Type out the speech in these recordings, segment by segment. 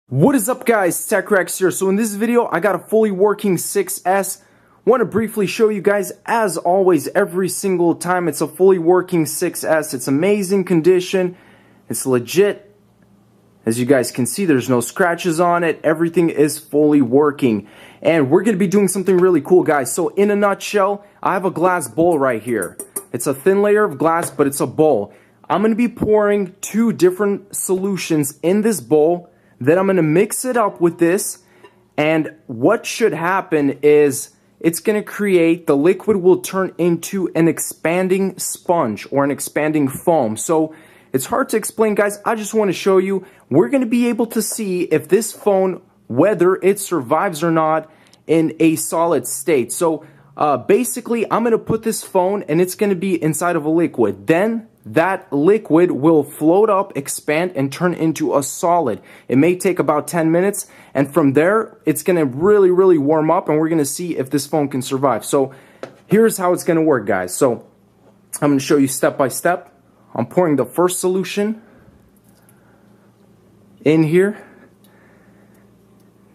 What is up guys, TechRex here. So in this video I got a fully working 6S. Want to briefly show you guys, as always, every single time, it's a fully working 6S. It's amazing condition, it's legit. As you guys can see, there's no scratches on it, everything is fully working. And we're going to be doing something really cool guys. So in a nutshell, I have a glass bowl right here. It's a thin layer of glass, but it's a bowl. I'm going to be pouring two different solutions in this bowl. Then I'm going to mix it up with this, and what should happen is it's going to create, the liquid will turn into an expanding sponge or an expanding foam. So it's hard to explain guys, I just want to show you. We're going to be able to see if this phone, whether it survives or not in a solid state. So basically I'm going to put this phone and it's going to be inside of a liquid. Then that liquid will float up, expand, and turn into a solid. It may take about 10 minutes, and from there, it's going to really warm up, and we're going to see if this phone can survive. So here's how it's going to work, guys. So I'm going to show you step by step. I'm pouring the first solution in here.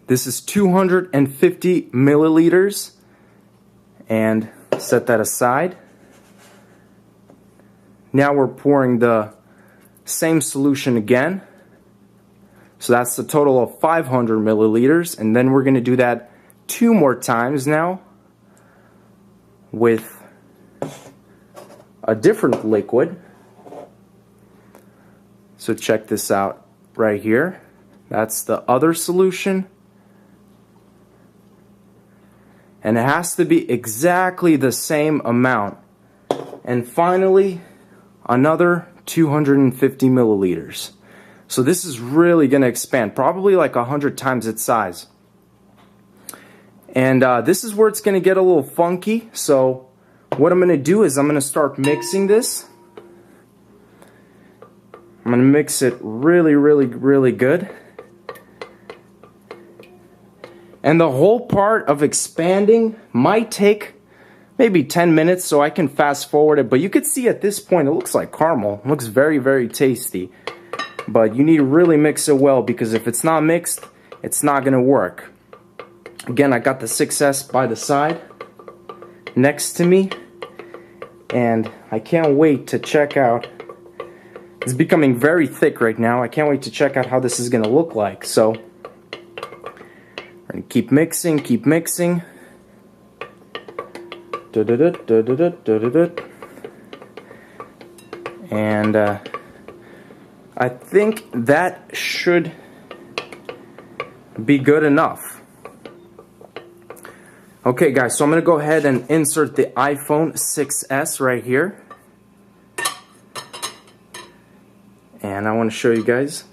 This is 250 milliliters, and set that aside. Now we're pouring the same solution again. So that's a total of 500 milliliters. And then we're going to do that 2 more times now with a different liquid. So check this out right here. That's the other solution. And it has to be exactly the same amount. And finally, another 250 milliliters. So this is really going to expand, probably like 100 times its size. And this is where it's going to get a little funky. So what I'm going to do is I'm going to start mixing this. I'm going to mix it really good. And the whole part of expanding might take maybe 10 minutes, so I can fast forward it, but you could see at this point it looks like caramel. It looks very tasty, but you need to really mix it well, because if it's not mixed, it's not gonna work. Again, I got the 6S by the side next to me, and I can't wait to check out. It's becoming very thick right now. I can't wait to check out how this is gonna look like. So we're gonna keep mixing. And I think that should be good enough. Okay guys, so I'm going to go ahead and insert the iPhone 6S right here. And I want to show you guys.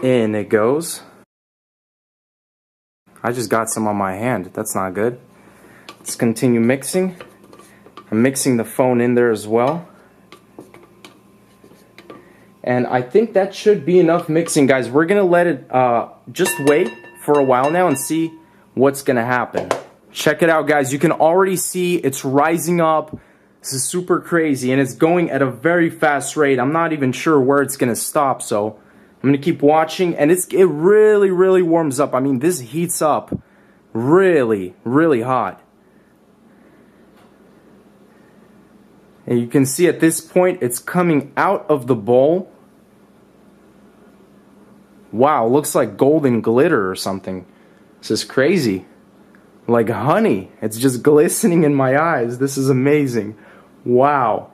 In it goes. I just got some on my hand. That's not good. Let's continue mixing. I'm mixing the phone in there as well. And I think that should be enough mixing, guys. We're going to let it just wait for a while now and see what's going to happen. Check it out, guys. You can already see it's rising up. This is super crazy, and it's going at a very fast rate. I'm not even sure where it's going to stop, so I'm going to keep watching. And it really warms up. I mean, this heats up really hot. And you can see at this point, it's coming out of the bowl. Wow, looks like golden glitter or something. This is crazy. Like honey. It's just glistening in my eyes. This is amazing. Wow.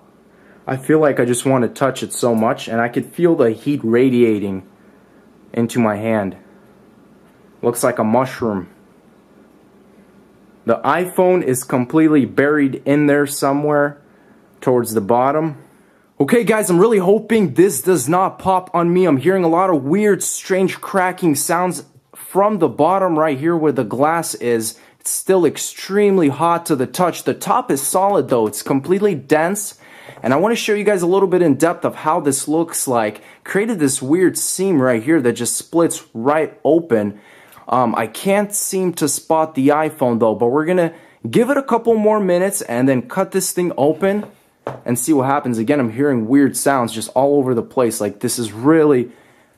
I feel like I just want to touch it so much, and I could feel the heat radiating into my hand. Looks like a mushroom. The iPhone is completely buried in there somewhere towards the bottom. Okay guys, I'm really hoping this does not pop on me. I'm hearing a lot of weird, strange cracking sounds from the bottom right here where the glass is. It's still extremely hot to the touch. The top is solid though. It's completely dense. And I want to show you guys a little bit in depth of how this looks like. Created this weird seam right here that just splits right open. I can't seem to spot the iPhone though, but we're going to give it a couple more minutes and then cut this thing open and see what happens. Again, I'm hearing weird sounds just all over the place. Like, this is really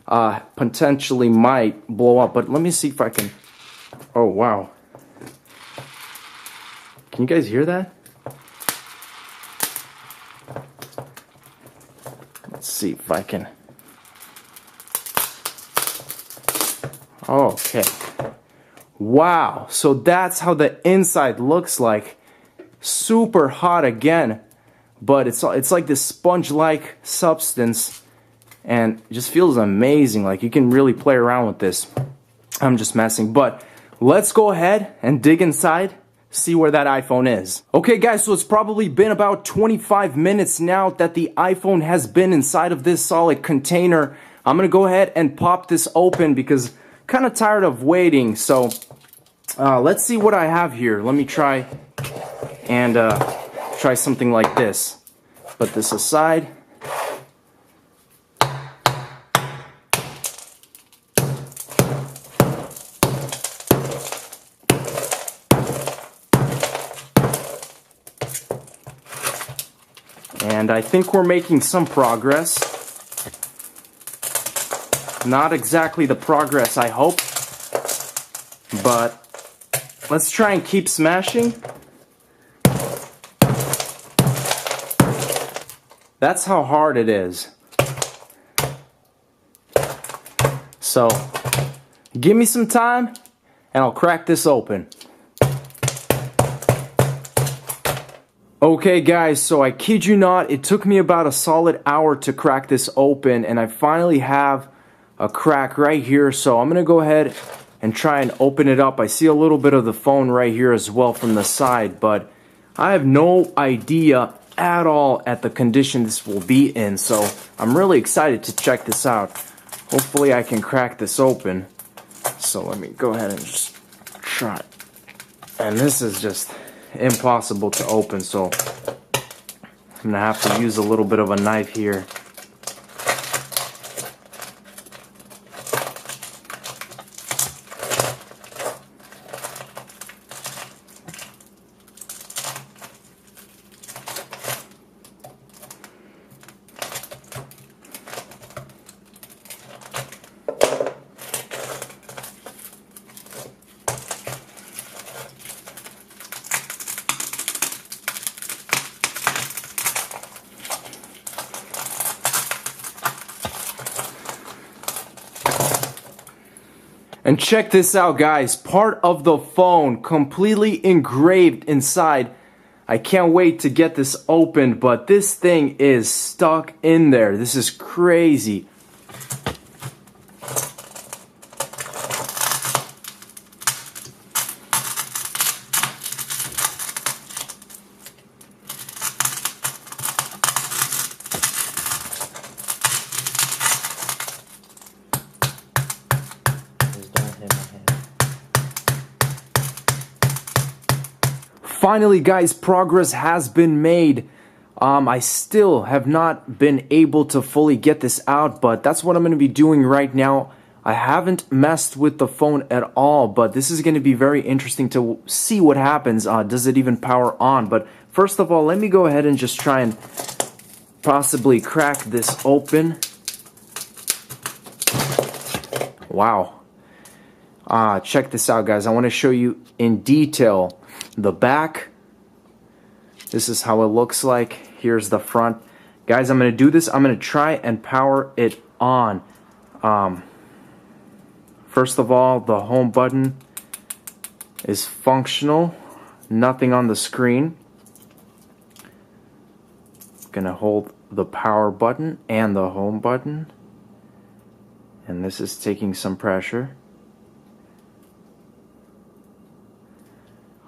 potentially might blow up. But let me see if I can. Oh wow, can you guys hear that? Let's see if I can. Okay. Wow, so that's how the inside looks like. Super hot again, but it's like this sponge-like substance, and it just feels amazing. Like, you can really play around with this. I'm just messing, but let's go ahead and dig inside, see where that iPhone is. Okay guys, so it's probably been about 25 minutes now that the iPhone has been inside of this solid container. I'm gonna go ahead and pop this open because I'm kind of tired of waiting. So let's see what I have here. Let me try and try something like this. Put this aside. And I think we're making some progress. Not exactly the progress I hope, but let's try and keep smashing. That's how hard it is. So, give me some time and I'll crack this open. Okay guys, so I kid you not, it took me about a solid hour to crack this open, and I finally have a crack right here. So I'm gonna go ahead and try and open it up. I see a little bit of the phone right here as well from the side, but I have no idea at all at the condition this will be in. So I'm really excited to check this out. Hopefully I can crack this open. So let me go ahead and just try. And this is just impossible to open, so I'm gonna have to use a little bit of a knife here. And check this out guys, part of the phone completely engraved inside. I can't wait to get this opened, but this thing is stuck in there. This is crazy. Finally guys, progress has been made. I still have not been able to fully get this out, but that's what I'm going to be doing right now. I haven't messed with the phone at all, but this is going to be very interesting to see what happens. Does it even power on? But first of all, let me go ahead and just try and possibly crack this open. Wow. Check this out guys. I want to show you in detail the back. This is how it looks like. Here's the front. Guys, I'm going to do this. I'm going to try and power it on. First of all, the home button is functional. Nothing on the screen. Going to hold the power button and the home button. And this is taking some pressure.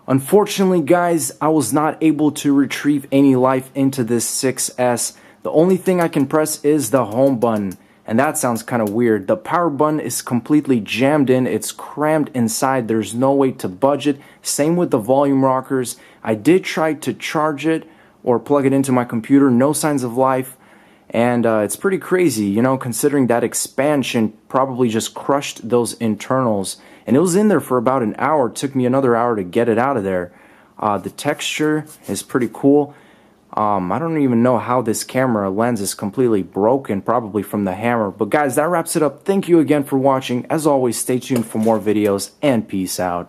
Unfortunately, guys, I was not able to retrieve any life into this 6S. The only thing I can press is the home button, and that sounds kind of weird. The power button is completely jammed in. It's crammed inside. There's no way to budge it. Same with the volume rockers. I did try to charge it or plug it into my computer. No signs of life. And it's pretty crazy, you know, considering that expansion probably just crushed those internals. And it was in there for about an hour. It took me another hour to get it out of there. The texture is pretty cool. I don't even know how this camera lens is completely broken, probably from the hammer. But guys, that wraps it up. Thank you again for watching. As always, stay tuned for more videos, and peace out.